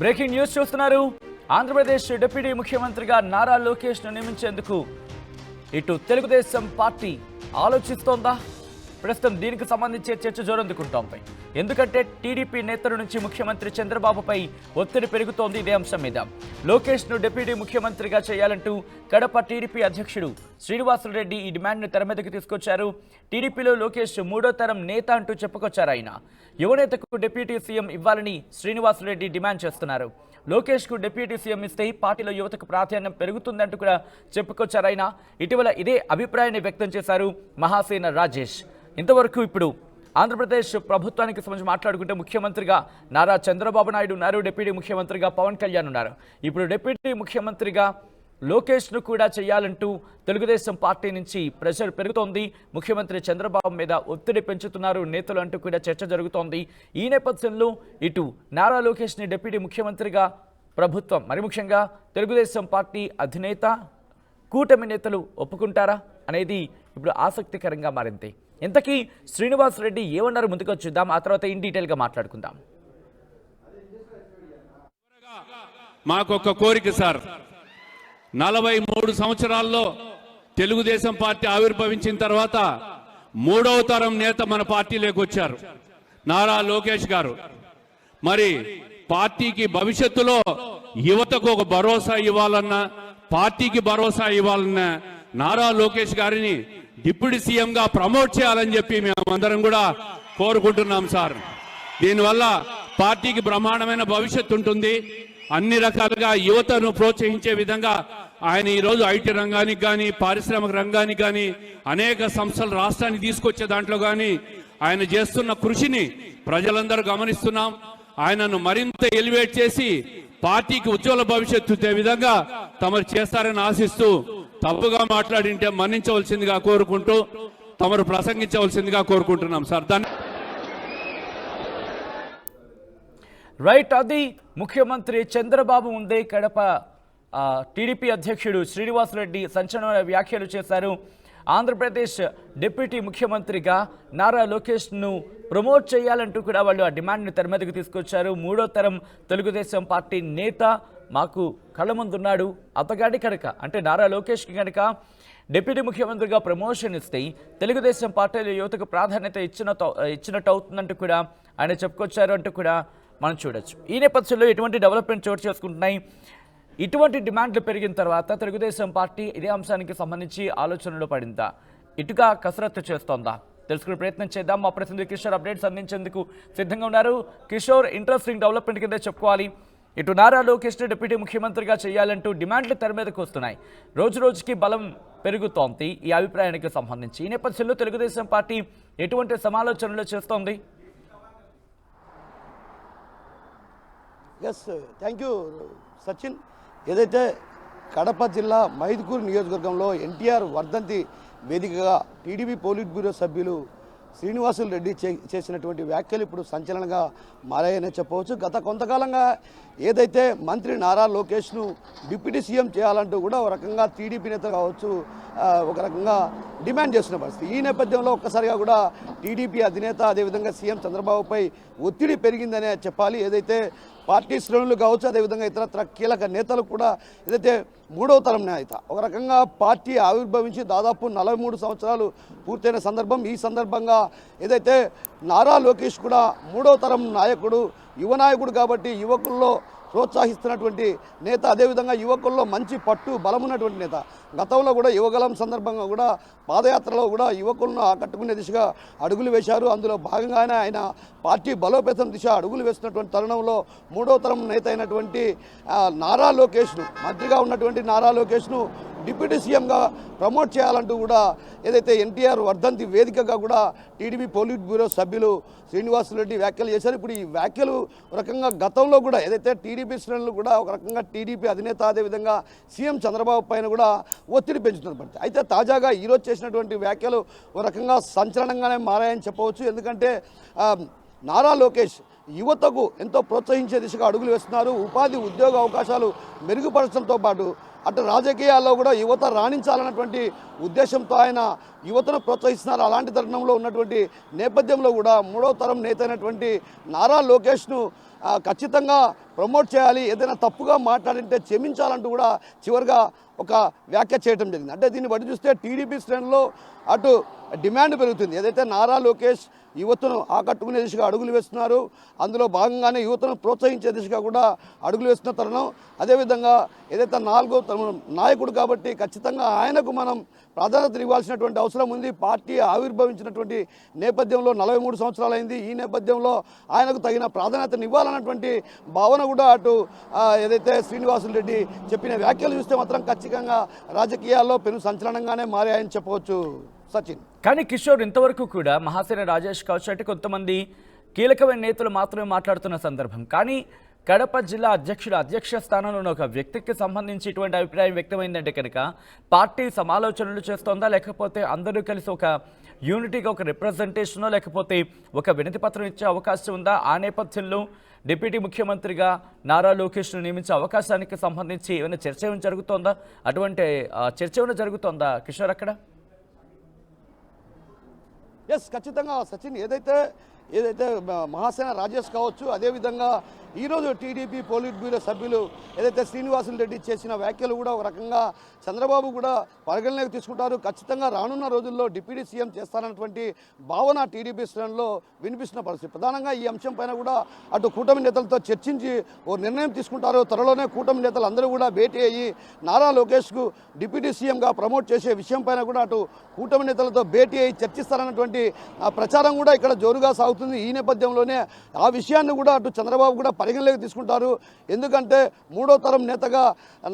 Breaking news చూస్తున్నారు. Andhra Pradesh deputy ముఖ్యమంత్రిగా నారా లోకేష్ ను నియమించేందుకు ఇటు తెలుగుదేశం పార్టీ ఆలోచిస్తోందా? ప్రస్తుతం దీనికి సంబంధించి చర్చ జోరందుకుంటోంది. ఎందుకంటే టీడీపీ నేతల నుంచి ముఖ్యమంత్రి చంద్రబాబుపై ఒత్తిడి పెరుగుతోంది. ఇదే అంశం మీద లోకేష్ ను డిప్యూటీ ముఖ్యమంత్రిగా చేయాలంటూ కడప టీడీపీ అధ్యక్షుడు శ్రీనివాసులరెడ్డి ఈ డిమాండ్ను తెర మీదకి తీసుకొచ్చారు. టీడీపీలో లోకేష్ మూడో తరం నేత అంటూ చెప్పుకొచ్చారు. ఆయన యువనేతకు డిప్యూటీ సీఎం ఇవ్వాలని శ్రీనివాసులరెడ్డి డిమాండ్ చేస్తున్నారు. లోకేష్ కు డిప్యూటీ సీఎం ఇస్తే పార్టీలో యువతకు ప్రాధాన్యం పెరుగుతుందంటూ కూడా చెప్పుకొచ్చారు. ఆయన ఇటీవల ఇదే అభిప్రాయాన్ని వ్యక్తం చేశారు మహాసేన రాజేష్. ఇంతవరకు ఇప్పుడు ఆంధ్రప్రదేశ్ ప్రభుత్వానికి సంబంధించి మాట్లాడుకుంటే ముఖ్యమంత్రిగా నారా చంద్రబాబు నాయుడు ఉన్నారు, డిప్యూటీ ముఖ్యమంత్రిగా పవన్ కళ్యాణ్ ఉన్నారు. ఇప్పుడు డిప్యూటీ ముఖ్యమంత్రిగా లోకేష్ను కూడా చేయాలంటూ తెలుగుదేశం పార్టీ నుంచి ప్రెషర్ పెరుగుతోంది. ముఖ్యమంత్రి చంద్రబాబు మీద ఒత్తిడి పెంచుతున్నారు నేతలు అంటూ కూడా చర్చ జరుగుతోంది. ఈ నేపథ్యంలో ఇటు నారా లోకేష్ని డిప్యూటీ ముఖ్యమంత్రిగా ప్రభుత్వం, మరి ముఖ్యంగా తెలుగుదేశం పార్టీ అధినేత, కూటమి నేతలు ఒప్పుకుంటారా అనేది ఇప్పుడు ఆసక్తికరంగా మారింది. ఇంతకీ శ్రీనివాసరెడ్డి ఏమన్నారు ముందుకు చూద్దాం, ఆ తర్వాత ఇన్ డీటెయిల్గా మాట్లాడుకుందాం. మాకొక కోరిక సార్, 43 సంవత్సరాల్లో తెలుగుదేశం పార్టీ ఆవిర్భవించిన తర్వాత మూడవ తరం నేత మన పార్టీలోకి వచ్చారు నారా లోకేష్ గారు. మరి పార్టీకి భవిష్యత్తులో యువతకు ఒక భరోసా ఇవ్వాలన్నా, పార్టీకి భరోసా ఇవ్వాలన్నా నారా లోకేష్ గారిని డిప్యూటీ సీఎంగా ప్రమోట్ చేయాలని చెప్పి మేమందరం కూడా కోరుకుంటున్నాం సార్. దీనివల్ల పార్టీకి బ్రహ్మాండమైన భవిష్యత్తు ఉంటుంది. అన్ని రకాలుగా యువతను ప్రోత్సహించే విధంగా ఆయన ఈరోజు ఐటీ రంగానికి కానీ, పారిశ్రామిక రంగానికి కానీ, అనేక సంస్థలు రాష్ట్రానికి తీసుకొచ్చే దాంట్లో కానీ ఆయన చేస్తున్న కృషిని ప్రజలందరూ గమనిస్తున్నాం. ఆయనను మరింత ఎలివేట్ చేసి పార్టీకి ఉజ్వల భవిష్యత్తు ఇచ్చే విధంగా తమరు చేస్తారని ఆశిస్తూ, తప్పుగా మాట్లాడింటే మన్నించవలసిందిగా కోరుకుంటూ తమరు ప్రసంగించవలసిందిగా కోరుకుంటున్నాం సార్. రైట్, అది ముఖ్యమంత్రి చంద్రబాబు ముందే కడప టీడీపీ అధ్యక్షుడు శ్రీనివాసరెడ్డి సంచలన వ్యాఖ్యలు చేశారు. ఆంధ్రప్రదేశ్ డిప్యూటీ ముఖ్యమంత్రిగా నారా లోకేష్ను ప్రమోట్ చేయాలంటూ కూడా వాళ్ళు ఆ డిమాండ్ని తెర మీదకు తీసుకొచ్చారు. మూడో తరం తెలుగుదేశం పార్టీ నేత మాకు కళ్ళ ముందున్నాడు, అతగాడి కనుక అంటే నారా లోకేష్కి కనుక డిప్యూటీ ముఖ్యమంత్రిగా ప్రమోషన్ ఇస్తే తెలుగుదేశం పార్టీలో యువతకు ప్రాధాన్యత ఇచ్చినట్టు అవుతుందంటూ కూడా ఆయన చెప్పుకొచ్చారు అంటూ కూడా మనం చూడొచ్చు. ఈ నేపథ్యంలో ఎటువంటి డెవలప్మెంట్ చోటు చేసుకుంటున్నాయి, ఇటువంటి డిమాండ్లు పెరిగిన తర్వాత తెలుగుదేశం పార్టీ ఇదే అంశానికి సంబంధించి ఆలోచనలో పడిందా, ఇటుగా కసరత్తు చేస్తోందా తెలుసుకునే ప్రయత్నం చేద్దాం. మా ప్రతినిధి కిషోర్ అప్డేట్స్ అందించేందుకు సిద్ధంగా ఉన్నారు. కిషోర్, ఇంట్రెస్టింగ్ డెవలప్మెంట్ కింద చెప్పుకోవాలి. ఇటు నారా లోకేష్ డిప్యూటీ ముఖ్యమంత్రిగా చేయాలంటూ డిమాండ్లు తెర మీదకు వస్తున్నాయి. రోజు రోజుకి బలం పెరుగుతోంది ఈ అభిప్రాయానికి సంబంధించి. ఈ నేపథ్యంలో తెలుగుదేశం పార్టీ ఎటువంటి సమాలోచనలు చేస్తోంది? Yes, thank you Sachin. ఏదైతే కడప జిల్లా మైదుకూరు నియోజకవర్గంలో ఎన్టీఆర్ వర్ధంతి వేదికగా టీడీపీ పోలిట్ బ్యూరో సభ్యులు శ్రీనివాసులరెడ్డి చేసినటువంటి వ్యాఖ్యలు ఇప్పుడు సంచలనంగా మారాయనే చెప్పవచ్చు. గత కొంతకాలంగా ఏదైతే మంత్రి నారా లోకేష్ను డిప్యూటీ సీఎం చేయాలంటూ కూడా ఒక రకంగా టీడీపీ నేత కావచ్చు ఒక రకంగా డిమాండ్ చేస్తున్న పరిస్థితి. ఈ నేపథ్యంలో ఒక్కసారిగా కూడా టీడీపీ అధినేత అదేవిధంగా సీఎం చంద్రబాబుపై ఒత్తిడి పెరిగిందనే చెప్పాలి. ఏదైతే పార్టీ శ్రేణులు కావచ్చు, అదేవిధంగా ఇతరత్ర కీలక నేతలు కూడా ఏదైతే మూడవ తరం నేత ఒక రకంగా పార్టీ ఆవిర్భవించి దాదాపు 43 సంవత్సరాలు పూర్తయిన సందర్భం. ఈ సందర్భంగా ఏదైతే నారా లోకేష్ కూడా మూడవ తరం నాయకుడు, యువ నాయకుడు కాబట్టి యువకుల్లో ప్రోత్సహిస్తున్నటువంటి నేత, అదేవిధంగా యువకుల్లో మంచి పట్టు బలమున్నటువంటి నేత. గతంలో కూడా యువగలం సందర్భంగా కూడా పాదయాత్రలో కూడా యువకులను ఆకట్టుకునే దిశగా అడుగులు వేశారు. అందులో భాగంగానే ఆయన పార్టీ బలోపేతం దిశ అడుగులు వేస్తున్నటువంటి తరుణంలో మూడో తరం నేత అయినటువంటి నారా లోకేష్ను, మంత్రిగా ఉన్నటువంటి నారా లోకేష్ను డిప్యూటీ సీఎంగా ప్రమోట్ చేయాలంటూ కూడా ఏదైతే ఎన్టీఆర్ వర్ధంతి వేదికగా కూడా టీడీపీ పోలిట్ బ్యూరో సభ్యులు శ్రీనివాసులరెడ్డి వ్యాఖ్యలు చేశారు. ఇప్పుడు ఈ వ్యాఖ్యలు ఒక రకంగా గతంలో కూడా ఏదైతే టీడీపీ శ్రేణులు కూడా ఒక రకంగా టీడీపీ అధినేత అదేవిధంగా సీఎం చంద్రబాబు పైన కూడా ఒత్తిడి పెంచుతున్నప్పటికీ అయితే తాజాగా ఈరోజు చేసినటువంటి వ్యాఖ్యలు ఒక రకంగా సంచలనంగానే మారాయని చెప్పవచ్చు. ఎందుకంటే నారా లోకేష్ యువతకు ఎంతో ప్రోత్సహించే దిశగా అడుగులు వేస్తున్నారు. ఉపాధి ఉద్యోగ అవకాశాలు మెరుగుపరచడంతో పాటు అటు రాజకీయాల్లో కూడా యువత రాణించాలన్నటువంటి ఉద్దేశంతో ఆయన యువతను ప్రోత్సహిస్తున్నారు. అలాంటి తరుణంలో ఉన్నటువంటి నేపథ్యంలో కూడా మూడో తరం నేత అయినటువంటి నారా లోకేష్ను ఖచ్చితంగా ప్రమోట్ చేయాలి, ఏదైనా తప్పుగా మాట్లాడింటే క్షమించాలంటూ కూడా చివరిగా ఒక వ్యాఖ్య చేయడం జరిగింది. అంటే దీన్ని బట్టి చూస్తే టీడీపీ శ్రేణుల్లో అటు డిమాండ్ పెరుగుతుంది. ఏదైతే నారా లోకేష్ యువతను ఆకట్టుకునే దిశగా అడుగులు వేస్తున్నారు, అందులో భాగంగానే యువతను ప్రోత్సహించే దిశగా కూడా అడుగులు వేస్తున్న తరుణం. అదేవిధంగా ఏదైతే నాలుగో నాయకుడు కాబట్టి ఖచ్చితంగా ఆయనకు మనం ప్రాధాన్యత ఇవ్వాల్సినటువంటి అవసరం ఉంది. పార్టీ ఆవిర్భవించినటువంటి నేపథ్యంలో 43 సంవత్సరాలైంది. ఈ నేపథ్యంలో ఆయనకు తగిన ప్రాధాన్యతను ఇవ్వాలన్నటువంటి భావన కూడా అటు ఏదైతే శ్రీనివాసులు రెడ్డి చెప్పిన వ్యాఖ్యలు చూస్తే మాత్రం ఖచ్చితంగా రాజకీయాల్లో పెను సంచలనంగానే మారాయని చెప్పవచ్చు. సచిన్, కానీ కిషోర్, ఇంతవరకు కూడా మహాసేన రాజేష్ కావచ్చు అంటే కొంతమంది కీలకమైన నేతలు మాత్రమే మాట్లాడుతున్న సందర్భం, కానీ కడప జిల్లా అధ్యక్ష స్థానంలో ఉన్న ఒక వ్యక్తికి సంబంధించి ఇటువంటి అభిప్రాయం వ్యక్తమైందంటే కనుక పార్టీ సమాలోచనలు చేస్తోందా, లేకపోతే అందరూ కలిసి ఒక యూనిటీగా ఒక రిప్రజెంటేషనో లేకపోతే ఒక వినతి పత్రం ఇచ్చే అవకాశం ఉందా? ఆ నేపథ్యంలో డిప్యూటీ ముఖ్యమంత్రిగా నారా లోకేష్ను నియమించే అవకాశానికి సంబంధించి ఏమైనా చర్చ ఏమైనా జరుగుతోందా? అటువంటి చర్చ ఏమైనా జరుగుతోందా కిషోర్ అక్కడ? ఎస్, ఖచ్చితంగా సచిన్. ఏదైతే మహాసేన రాజేష్ కావచ్చు, అదేవిధంగా ఈరోజు టీడీపీ పోలిట్ బ్యూరో సభ్యులు ఏదైతే శ్రీనివాసులు రెడ్డి చేసిన వ్యాఖ్యలు కూడా ఒక రకంగా చంద్రబాబు కూడా పరిగణలోకి తీసుకుంటారు. ఖచ్చితంగా రానున్న రోజుల్లో డిప్యూటీ సీఎం చేస్తారన్నటువంటి భావన టీడీపీ శ్రేణుల్లో వినిపిస్తున్న పరిస్థితి. ప్రధానంగా ఈ అంశం పైన కూడా అటు కూటమి నేతలతో చర్చించి ఓ నిర్ణయం తీసుకుంటారు. త్వరలోనే కూటమి నేతలు అందరూ కూడా భేటీ అయ్యి నారా లోకేష్కు డిప్యూటీ సీఎంగా ప్రమోట్ చేసే విషయం పైన కూడా అటు కూటమి నేతలతో భేటీ అయ్యి చర్చిస్తారన్నటువంటి ప్రచారం కూడా ఇక్కడ జోరుగా సాగుతుంది. ఈ నేపథ్యంలోనే ఆ విషయాన్ని కూడా అటు చంద్రబాబు కూడా పరిగణలోకి తీసుకుంటారు. ఎందుకంటే మూడో తరం నేతగా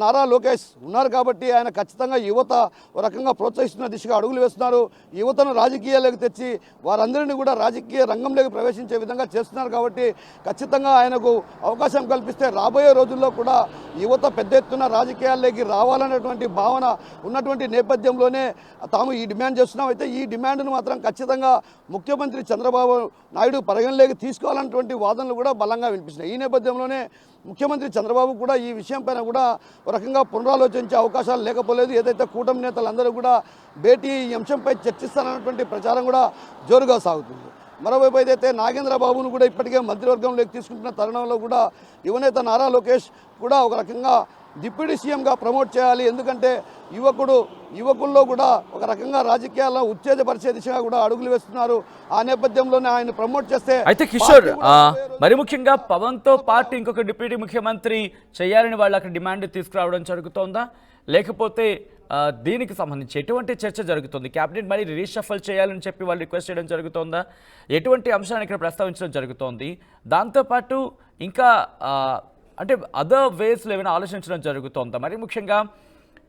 నారా లోకేష్ ఉన్నారు కాబట్టి ఆయన ఖచ్చితంగా యువత ఒక రకంగా ప్రోత్సహిస్తున్న దిశగా అడుగులు వేస్తున్నారు. యువతను రాజకీయాల్లోకి తెచ్చి వారందరినీ కూడా రాజకీయ రంగంలోకి ప్రవేశించే విధంగా చేస్తున్నారు కాబట్టి ఖచ్చితంగా ఆయనకు అవకాశం కల్పిస్తే రాబోయే రోజుల్లో కూడా యువత పెద్ద ఎత్తున రాజకీయాల్లోకి రావాలనేటువంటి భావన ఉన్నటువంటి నేపథ్యంలోనే తాము ఈ డిమాండ్ చేస్తున్నాం. అయితే ఈ డిమాండ్ను మాత్రం ఖచ్చితంగా ముఖ్యమంత్రి చంద్రబాబు నాయుడు పరిగణలోకి తీసుకోవాలన్నటువంటి వాదనలు కూడా బలంగా వినిపిస్తున్నాయి. ఈ నేపథ్యంలోనే ముఖ్యమంత్రి చంద్రబాబు కూడా ఈ విషయం పైన కూడా ఒక రకంగా పునరాలోచించే అవకాశాలు లేకపోలేదు. ఏదైతే కూటమి నేతలందరూ కూడా భేటీ ఈ అంశంపై చర్చిస్తారన్నటువంటి ప్రచారం కూడా జోరుగా సాగుతుంది. మరోవైపు ఏదైతే నాగేంద్రబాబును కూడా ఇప్పటికే మంత్రివర్గంలోకి తీసుకుంటున్న తరుణంలో కూడా యువనేత నారా లోకేష్ కూడా ఒక రకంగా డిప్యూటీ సీఎంగా ప్రమోట్ చేయాలి. ఎందుకంటే యువకుల్లో కూడా ఒక రకంగా రాజకీయాల్లో ఉత్తేజపరిచే దిశగా కూడా అడుగులు వేస్తున్నారు. ఆ నేపథ్యంలోనే ఆయన ప్రమోట్ చేస్తే అయితే కిషోర్, మరి ముఖ్యంగా పవన్తో పాటు ఇంకొక డిప్యూటీ ముఖ్యమంత్రి చేయాలని వాళ్ళు అక్కడ డిమాండ్ తీసుకురావడం జరుగుతోందా, లేకపోతే దీనికి సంబంధించి ఎటువంటి చర్చ జరుగుతుంది? క్యాబినెట్ మరి రీషఫల్ చేయాలని చెప్పి వాళ్ళు రిక్వెస్ట్ చేయడం జరుగుతోందా? ఎటువంటి అంశాన్ని ఇక్కడ ప్రస్తావించడం జరుగుతోంది? దాంతోపాటు ఇంకా అంటే అదర్ వేస్లో ఏమైనా ఆలోచించడం జరుగుతోందా? మరి ముఖ్యంగా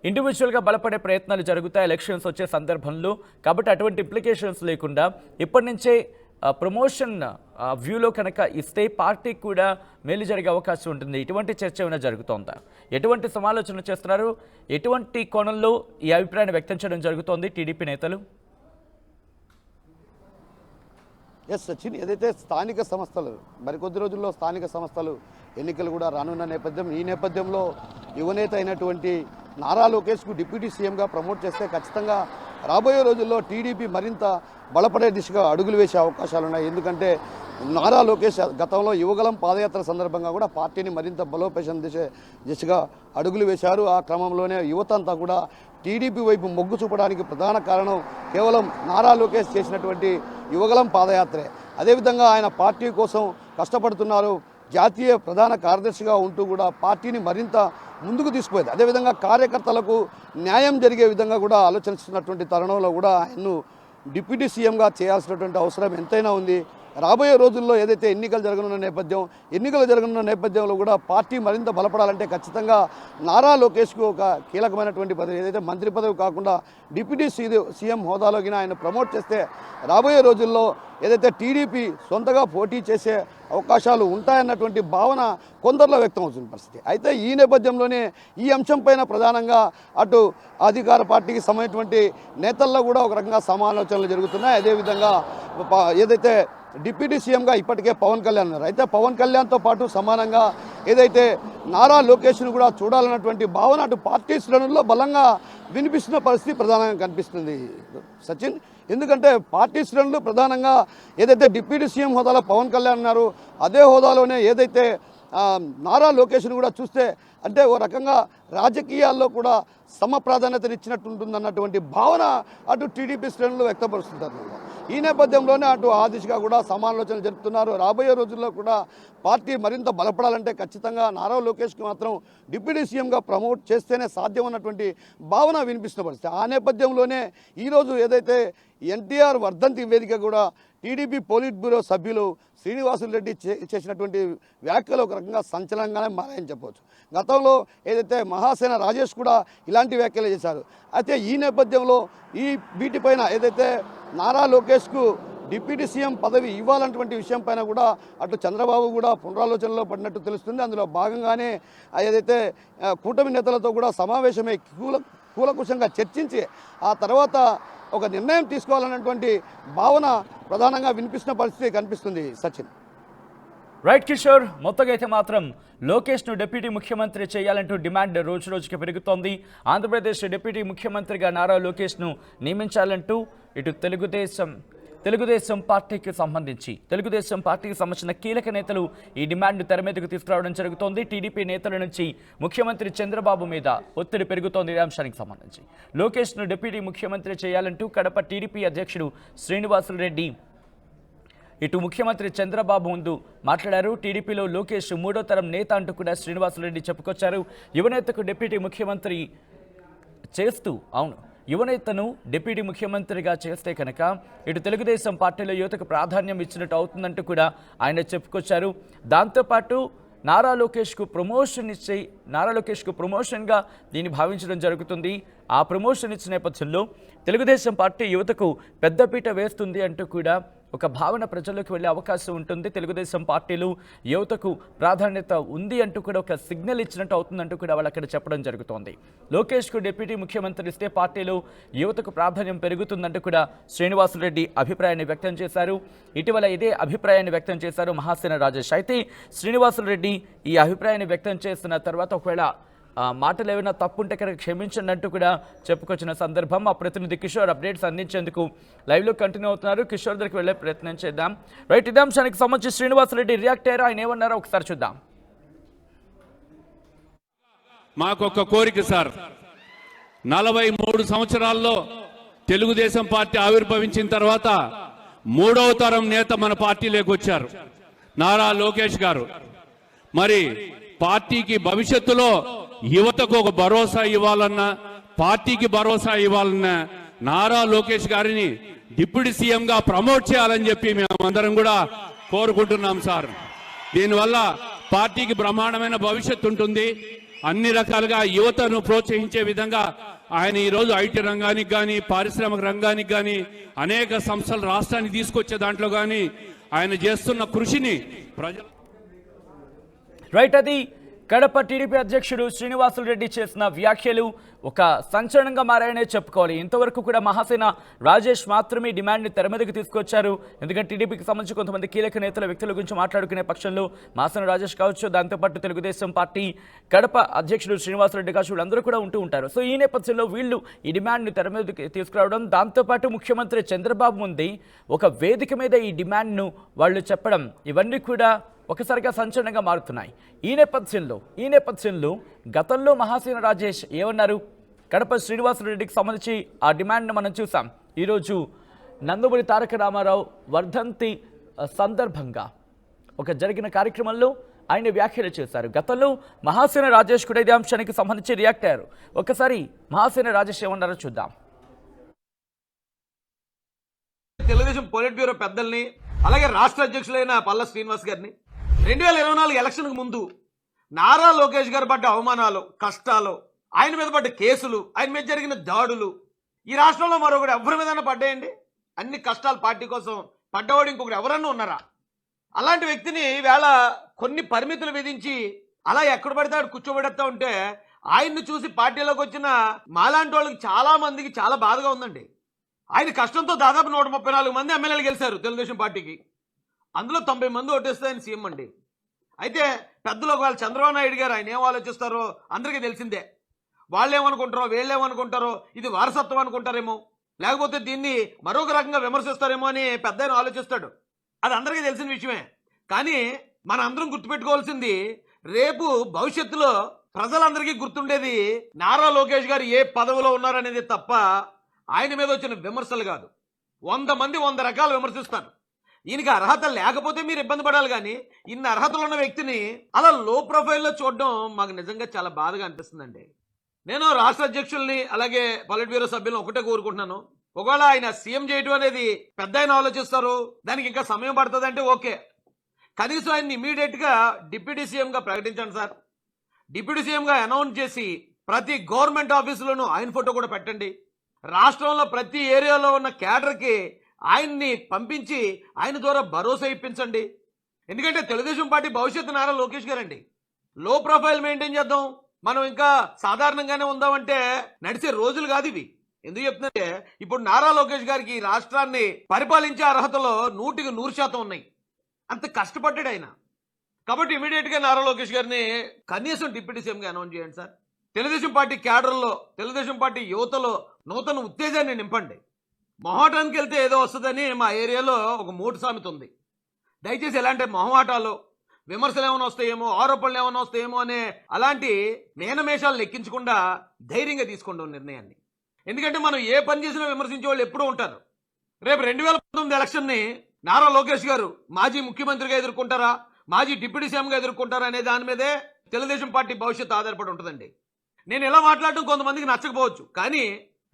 ఇండివిజువల్గా బలపడే ప్రయత్నాలు జరుగుతాయి ఎలక్షన్స్ వచ్చే సందర్భంలో, కాబట్టి అటువంటి ఇంప్లికేషన్స్ లేకుండా ఇప్పటి నుంచే ప్రమోషన్ వ్యూలో కనుక ఇస్తే పార్టీకి కూడా మేలు జరిగే అవకాశం ఉంటుంది. ఇటువంటి చర్చ ఏమైనా జరుగుతోందా? ఎటువంటి సమాలోచనలు చేస్తున్నారు? ఎటువంటి కోణంలో ఈ అభిప్రాయాన్ని వ్యక్తం చేయడం జరుగుతోంది టీడీపీ నేతలు? ఎస్ సచిన్, ఏదైతే స్థానిక సంస్థలు మరికొద్ది రోజుల్లో స్థానిక సంస్థలు ఎన్నికలు కూడా రానున్న నేపథ్యం, ఈ నేపథ్యంలో యువనేత అయినటువంటి నారా లోకేష్కు డిప్యూటీ సీఎంగా ప్రమోట్ చేస్తే ఖచ్చితంగా రాబోయే రోజుల్లో టీడీపీ మరింత బలపడే దిశగా అడుగులు వేసే అవకాశాలు ఉన్నాయి. ఎందుకంటే నారా లోకేష్ గతంలో యువగలం పాదయాత్ర సందర్భంగా కూడా పార్టీని మరింత బలోపేతం దిశగా అడుగులు వేశారు. ఆ క్రమంలోనే యువత అంతా కూడా టీడీపీ వైపు మొగ్గు చూపడానికి ప్రధాన కారణం కేవలం నారా లోకేష్ చేసినటువంటి యువగలం పాదయాత్రే. అదేవిధంగా ఆయన పార్టీ కోసం కష్టపడుతున్నారు. జాతీయ ప్రధాన కార్యదర్శిగా ఉంటూ కూడా పార్టీని మరింత ముందుకు తీసుకుపోయేది. అదేవిధంగా కార్యకర్తలకు న్యాయం జరిగే విధంగా కూడా ఆలోచిస్తున్నటువంటి తరుణంలో కూడా ఆయన్ను డిప్యూటీ సీఎంగా చేయాల్సినటువంటి అవసరం ఎంతైనా ఉంది. రాబోయే రోజుల్లో ఏదైతే ఎన్నికలు జరగనున్న నేపథ్యంలో కూడా పార్టీ మరింత బలపడాలంటే ఖచ్చితంగా నారా లోకేష్కు ఒక కీలకమైనటువంటి పదవి, ఏదైతే మంత్రి పదవి కాకుండా డిప్యూటీ సీఎం హోదాలోకి ఆయన ప్రమోట్ చేస్తే రాబోయే రోజుల్లో ఏదైతే టీడీపీ సొంతగా పోటీ చేసే అవకాశాలు ఉంటాయన్నటువంటి భావన కొందరిలో వ్యక్తం అవుతున్న పరిస్థితి. అయితే ఈ నేపథ్యంలోనే ఈ అంశం పైన ప్రధానంగా అటు అధికార పార్టీకి సంబంధించినటువంటి నేతల్లో కూడా ఒక రకంగా సమాలోచనలు జరుగుతున్నాయి. అదేవిధంగా ఏదైతే డిప్యూటీ సీఎంగా ఇప్పటికే పవన్ కళ్యాణ్ ఉన్నారు. అయితే పవన్ కళ్యాణ్తో పాటు సమానంగా ఏదైతే నారా లోకేష్ను కూడా చూడాలన్నటువంటి భావన అటు పార్టీ శ్రేణుల్లో బలంగా వినిపిస్తున్న పరిస్థితి ప్రధానంగా కనిపిస్తుంది సచిన్. ఎందుకంటే పార్టీ శ్రేణులు ప్రధానంగా ఏదైతే డిప్యూటీ సీఎం హోదాలో పవన్ కళ్యాణ్ ఉన్నారు, అదే హోదాలోనే ఏదైతే నారా లోకేష్ను కూడా చూస్తే అంటే ఓ రకంగా రాజకీయాల్లో కూడా సమ ప్రాధాన్యతనిచ్చినట్టుంటుందన్నటువంటి భావన అటు టీడీపీ శ్రేణులు వ్యక్తపరుస్తుంటారు. ఈ నేపథ్యంలోనే అటు ఆ దిశగా కూడా సమాలోచనలు జరుపుతున్నారు. రాబోయే రోజుల్లో కూడా పార్టీ మరింత బలపడాలంటే ఖచ్చితంగా నారా లోకేష్కి మాత్రం డిప్యూటీ సీఎంగా ప్రమోట్ చేస్తేనే సాధ్యం అన్నటువంటి భావన వినిపిస్తున్న పరిస్థితి. ఆ నేపథ్యంలోనే ఈరోజు ఏదైతే ఎన్టీఆర్ వర్ధంతి వేదిక కూడా టీడీపీ పోలిట్ బ్యూరో సభ్యులు శ్రీనివాసులు రెడ్డి చేసినటువంటి వ్యాఖ్యలు ఒక రకంగా సంచలనంగానే మారాయని చెప్పవచ్చు. గతంలో ఏదైతే మహాసేన రాజేష్ కూడా ఇలాంటి వ్యాఖ్యలు చేశారు. అయితే ఈ నేపథ్యంలో ఈ వీటిపైన ఏదైతే నారా లోకేష్కు డిప్యూటీ సీఎం పదవి ఇవ్వాలన్నటువంటి విషయం పైన కూడా అటు చంద్రబాబు కూడా పునరాలోచనలో పడినట్టు తెలుస్తుంది. అందులో భాగంగానే ఏదైతే కూటమి నేతలతో కూడా సమావేశమై కూలకుశంగా చర్చించి ఆ తర్వాత ఒక నిర్ణయం తీసుకోవాలన్నటువంటి భావన ప్రధానంగా వినిపిస్తున్న పరిస్థితి కనిపిస్తుంది సచిన్. రైట్ కిషోర్, మొత్తంగా అయితే మాత్రం లోకేష్ను డిప్యూటీ ముఖ్యమంత్రి చేయాలంటూ డిమాండ్ రోజు రోజుకి పెరుగుతోంది. ఆంధ్రప్రదేశ్ డిప్యూటీ ముఖ్యమంత్రిగా నారా లోకేష్ను నియమించాలంటూ ఇటు తెలుగుదేశం పార్టీకి సంబంధించిన కీలక నేతలు ఈ డిమాండ్ తెర మీదకు తీసుకురావడం జరుగుతోంది. టీడీపీ నేతల నుంచి ముఖ్యమంత్రి చంద్రబాబు మీద ఒత్తిడి పెరుగుతోంది. ఈ అంశానికి సంబంధించి లోకేష్ను డిప్యూటీ ముఖ్యమంత్రి చేయాలంటూ కడప టీడీపీ అధ్యక్షుడు శ్రీనివాసులు రెడ్డి ఇటు ముఖ్యమంత్రి చంద్రబాబు ముందు మాట్లాడారు. టీడీపీలో లోకేష్ మూడో తరం నేత అంటూ కూడా శ్రీనివాసులు రెడ్డి చెప్పుకొచ్చారు. యువనేతకు డిప్యూటీ ముఖ్యమంత్రి చేస్తూ యువనేతను డిప్యూటీ ముఖ్యమంత్రిగా చేస్తే కనుక ఇటు తెలుగుదేశం పార్టీలో యువతకు ప్రాధాన్యం ఇచ్చినట్టు అవుతుందంటూ కూడా ఆయన చెప్పుకొచ్చారు. దాంతోపాటు నారా లోకేష్కు ప్రమోషన్గా దీన్ని భావించడం జరుగుతుంది. ఆ ప్రమోషన్ ఇచ్చిన నేపథ్యంలో తెలుగుదేశం పార్టీ యువతకు పెద్దపీట వేస్తుంది అంటూ కూడా ఒక భావన ప్రజల్లోకి వెళ్ళే అవకాశం ఉంటుంది. తెలుగుదేశం పార్టీలు యువతకు ప్రాధాన్యత ఉంది అంటూ కూడా ఒక సిగ్నల్ ఇచ్చినట్టు అవుతుందంటూ కూడా వాళ్ళు అక్కడ చెప్పడం జరుగుతోంది. లోకేష్కు డిప్యూటీ ముఖ్యమంత్రి ఇస్తే పార్టీలో యువతకు ప్రాధాన్యం పెరుగుతుందంటూ కూడా శ్రీనివాసులు రెడ్డి అభిప్రాయాన్ని వ్యక్తం చేశారు. ఇటీవల ఇదే అభిప్రాయాన్ని వ్యక్తం చేశారు మహాసేన రాజేష్. అయితే శ్రీనివాసులు రెడ్డి ఈ అభిప్రాయాన్ని వ్యక్తం చేస్తున్న తర్వాత ఒకవేళ మాటలు ఏమైనా తప్పుంటే కనుక క్షమించండి అంటూ కూడా చెప్పుకొచ్చిన సందర్భం. మా ప్రతినిధి కిషోర్ అప్డేట్స్ అందించేందుకు లైవ్లో కంటిన్యూ అవుతున్నారు. కిషోర్ దగ్గరికి వెళ్ళే ప్రయత్నం చేద్దాం. రైట్, ఇదే అంశానికి సంబంధించి శ్రీనివాసరెడ్డి రియాక్ట్ అయ్యారు. ఆయన ఏమన్నారో ఒకసారి చూద్దాం. మాకొక కోరిక సార్, 43 సంవత్సరాల్లో తెలుగుదేశం పార్టీ ఆవిర్భవించిన తర్వాత మూడవ తరం నేత మన పార్టీలోకి వచ్చారు నారా లోకేష్ గారు. మరి పార్టీకి భవిష్యత్తులో యువతకు ఒక భరోసా ఇవ్వాలన్నా, పార్టీకి భరోసా ఇవ్వాలన్నా నారా లోకేష్ గారిని డిప్యూటీ సీఎంగా ప్రమోట్ చేయాలని చెప్పి మేమందరం కూడా కోరుకుంటున్నాం సార్. దీనివల్ల పార్టీకి బ్రహ్మాండమైన భవిష్యత్తు ఉంటుంది. అన్ని రకాలుగా యువతను ప్రోత్సహించే విధంగా ఆయన ఈరోజు ఐటీ రంగానికి కానీ, పారిశ్రామిక రంగానికి కానీ, అనేక సంస్థలు రాష్ట్రానికి తీసుకొచ్చే దాంట్లో కానీ ఆయన చేస్తున్న కృషిని ప్రజలు రైట్, అది కడప టీడీపీ అధ్యక్షుడు శ్రీనివాసులు రెడ్డి చేసిన వ్యాఖ్యలు ఒక సంచలనంగా మారాయనే చెప్పుకోవాలి. ఇంతవరకు కూడా మహాసేన రాజేష్ మాత్రమే డిమాండ్ని తెర మీదకి తీసుకొచ్చారు. ఎందుకంటే టీడీపీకి సంబంధించి కొంతమంది కీలక నేతల వ్యక్తుల గురించి మాట్లాడుకునే పక్షంలో మహాసేన రాజేష్ కావచ్చు, దాంతోపాటు తెలుగుదేశం పార్టీ కడప అధ్యక్షుడు శ్రీనివాసులు రెడ్డి కావచ్చు, వీళ్ళందరూ కూడా ఉంటారు. సో ఈ నేపథ్యంలో వీళ్ళు ఈ డిమాండ్ని తెర మీదకి తీసుకురావడం, దాంతోపాటు ముఖ్యమంత్రి చంద్రబాబు ముందు ఒక వేదిక మీద ఈ డిమాండ్ను వాళ్ళు చెప్పడం, ఇవన్నీ కూడా ఒకసారిగా సంచలనంగా మారుతున్నాయి. ఈ నేపథ్యంలో గతంలో మహాసేన రాజేష్ ఏమన్నారు, కడప శ్రీనివాసులు రెడ్డికి సంబంధించి ఆ డిమాండ్ను మనం చూసాం. ఈరోజు నందమూరి తారక రామారావు వర్ధంతి సందర్భంగా ఒక జరిగిన కార్యక్రమంలో ఆయన వ్యాఖ్యలు చేశారు. గతంలో మహాసేన రాజేష్ కూడా ఇదే అంశానికి సంబంధించి రియాక్ట్ అయ్యారు. ఒకసారి మహాసేన రాజేష్ ఏమన్నారో చూద్దాం. తెలుగుదేశం పోలిట్ బ్యూరో పెద్దల్ని, అలాగే రాష్ట్ర అధ్యక్షులైన పల్లా శ్రీనివాస్ గారిని 2024 ఎలక్షన్కు ముందు నారా లోకేష్ గారు పడ్డ అవమానాలు, కష్టాలు, ఆయన మీద పడ్డ కేసులు, ఆయన మీద జరిగిన దాడులు ఈ రాష్ట్రంలో మరొకటి ఎవరి మీదైనా పడ్డాయండి? అన్ని కష్టాలు పార్టీ కోసం పడ్డవాడు ఇంకొకటి ఎవరన్నా ఉన్నారా? అలాంటి వ్యక్తిని వేళ కొన్ని పరిమితులు విధించి అలా ఎక్కడ పడితే అక్కడ కూర్చోబెడతా ఉంటే ఆయన్ని చూసి పార్టీలోకి వచ్చిన మాలాంటి వాళ్ళకి చాలా మందికి చాలా బాధగా ఉందండి. ఆయన కష్టంతో దాదాపు 134 మంది ఎమ్మెల్యేలు గెలిచారు తెలుగుదేశం పార్టీకి. అందులో 90 మంది ఓటేస్తే ఆయన సీఎం అండి. అయితే పెద్దలు ఒకవేళ చంద్రబాబు నాయుడు గారు ఆయన ఏం ఆలోచిస్తారో అందరికీ తెలిసిందే. వాళ్ళేమనుకుంటారో వీళ్ళేమనుకుంటారో ఇది వారసత్వం అనుకుంటారేమో, లేకపోతే దీన్ని మరొక రకంగా విమర్శిస్తారేమో అని పెద్ద ఆయన ఆలోచిస్తాడు. అది అందరికీ తెలిసిన విషయమే. కానీ మన అందరం గుర్తుపెట్టుకోవాల్సింది, రేపు భవిష్యత్తులో ప్రజలందరికీ గుర్తుండేది నారా లోకేష్ గారు ఏ పదవిలో ఉన్నారనేది తప్ప ఆయన మీద వచ్చిన విమర్శలు కాదు. 100 మంది 100 రకాలు విమర్శిస్తారు. ఈయనకి అర్హత లేకపోతే మీరు ఇబ్బంది పడాలి, కానీ ఇన్ని అర్హతలు ఉన్న వ్యక్తిని అలా లో ప్రొఫైల్లో చూడడం మాకు నిజంగా చాలా బాధగా అనిపిస్తుందండి. నేను రాష్ట్ర అధ్యక్షుల్ని అలాగే పొలిట్ బ్యూరో సభ్యులను ఒకటే కోరుకుంటున్నాను, ఒకవేళ ఆయన సీఎం చేయడం అనేది పెద్ద ఆయన ఆలోచిస్తారు, దానికి ఇంకా సమయం పడుతుంది అంటే ఓకే, కనీసం ఆయన్ని ఇమీడియట్ గా డిప్యూటీ సీఎంగా ప్రకటించండి సార్. డిప్యూటీ సీఎంగా అనౌన్స్ చేసి ప్రతి గవర్నమెంట్ ఆఫీసులోనూ ఆయన ఫోటో కూడా పెట్టండి. రాష్ట్రంలో ప్రతి ఏరియాలో ఉన్న క్యాడర్కి ఆయన్ని పంపించి ఆయన ద్వారా భరోసా ఇప్పించండి. ఎందుకంటే తెలుగుదేశం పార్టీ భవిష్యత్తు నారా లోకేష్ గారండి. లో ప్రొఫైల్ మెయింటైన్ చేద్దాం, మనం ఇంకా సాధారణంగానే ఉందామంటే నడిచే రోజులు కాదు ఇవి. ఎందుకు చెప్తుందంటే ఇప్పుడు నారా లోకేష్ గారికి రాష్ట్రాన్ని పరిపాలించే అర్హతలో 100% ఉన్నాయి. అంత కష్టపడ్డాడు ఆయన. కాబట్టి ఇమీడియట్ గా నారా లోకేష్ గారిని కనీసం డిప్యూటీ సీఎంగా అనౌన్స్ చేయండి సార్. తెలుగుదేశం పార్టీ క్యాడర్లో, తెలుగుదేశం పార్టీ యువతలో నూతన ఉత్తేజాన్ని నింపండి. మొహమాటానికి వెళ్తే ఏదో వస్తుందని మా ఏరియాలో ఒక మూట సామెత ఉంది. దయచేసి ఎలాంటి మొహమాటాలు, విమర్శలు ఏమైనా వస్తాయేమో, ఆరోపణలు ఏమైనా వస్తాయేమో అనే అలాంటి నేనమేషాలు లెక్కించకుండా ధైర్యంగా తీసుకోండి నిర్ణయాన్ని. ఎందుకంటే మనం ఏ పని చేసినా విమర్శించే వాళ్ళు ఎప్పుడూ ఉంటారు. రేపు 2019 ఎలక్షన్ని నారా లోకేష్ గారు మాజీ ముఖ్యమంత్రిగా ఎదుర్కొంటారా, మాజీ డిప్యూటీ సీఎంగా ఎదుర్కొంటారా అనే దాని మీదే తెలుగుదేశం పార్టీ భవిష్యత్తు ఆధారపడి ఉంటుందండి. నేను ఇలా మాట్లాడటం కొంతమందికి నచ్చకపోవచ్చు, కానీ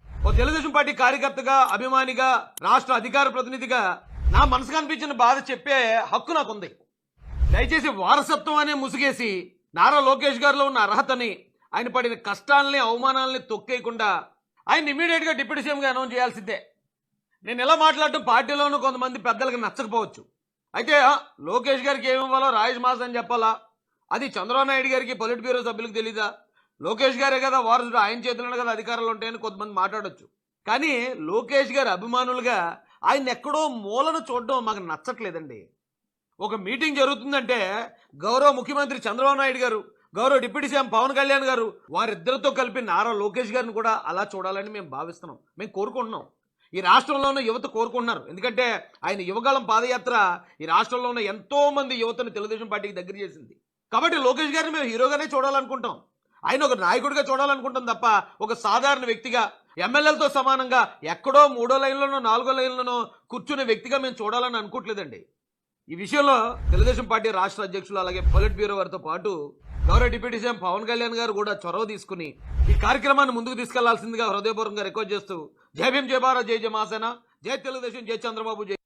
ఓ తెలుగుదేశం పార్టీ కార్యకర్తగా, అభిమానిగా, రాష్ట్ర అధికార ప్రతినిధిగా నా మనసుకు అనిపించిన బాధ చెప్పే హక్కు నాకుంది. దయచేసి వారసత్వం అనే ముసుగేసి నారా లోకేష్ గారిలో ఉన్న అర్హతని, ఆయన పడిన కష్టాలని, అవమానాలని తొక్కేయకుండా ఆయన ఇమీడియట్ గా డిప్యూటీ సీఎంగా అనౌన్స్ చేయాల్సిందే. నేను ఇలా మాట్లాడటం పార్టీలోనూ కొంతమంది పెద్దలకు నచ్చకపోవచ్చు. అయితే లోకేష్ గారికి ఏమి ఇవ్వాలో రాజేష్ మాస్ అని చెప్పాలా, అది చంద్రబాబు నాయుడు గారికి పొలిట్ బ్యూరో సభ్యులకు తెలీదా? లోకేష్ గారే కదా వారసుడు, ఆయన చేతుల్లో కదా అధికారాలు ఉంటాయని కొంతమంది మాట్లాడొచ్చు. కానీ లోకేష్ గారి అభిమానులుగా ఆయన ఎక్కడో మూలను చూడడం మాకు నచ్చట్లేదండి. ఒక మీటింగ్ జరుగుతుందంటే గౌరవ ముఖ్యమంత్రి చంద్రబాబు నాయుడు గారు, గౌరవ డిప్యూటీ సీఎం పవన్ కళ్యాణ్ గారు, వారిద్దరితో కలిపి నారా లోకేష్ గారిని కూడా అలా చూడాలని మేము భావిస్తున్నాం, మేము కోరుకుంటున్నాం. ఈ రాష్ట్రంలో ఉన్న యువత కోరుకుంటున్నారు. ఎందుకంటే ఆయన యువగాళం పాదయాత్ర ఈ రాష్ట్రంలో ఉన్న ఎంతో మంది యువతను తెలుగుదేశం పార్టీకి దగ్గర చేసింది. కాబట్టి లోకేష్ గారిని మేము హీరోగానే చూడాలనుకుంటాం, ఆయన ఒక నాయకుడిగా చూడాలనుకుంటాం తప్ప ఒక సాధారణ వ్యక్తిగా, ఎమ్మెల్యేలతో సమానంగా ఎక్కడో 3వ లైన్లోనో 4వ లైన్లోనో కూర్చునే వ్యక్తిగా మేము చూడాలని అనుకోవట్లేదండి. ఈ విషయంలో తెలుగుదేశం పార్టీ రాష్ట్ర అధ్యక్షులు అలాగే పొలిట్ బ్యూరో వారితో పాటు గౌరవ డిప్యూటీ సీఎం పవన్ కళ్యాణ్ గారు కూడా చొరవ తీసుకుని ఈ కార్యక్రమాన్ని ముందుకు తీసుకెళ్లాల్సిందిగా హృదయపూర్వకంగా రిక్వెస్ట్ చేస్తూ జై భీమ్, జై భారత్, జై జనసేన, జై తెలుగుదేశం, జై చంద్రబాబు, జై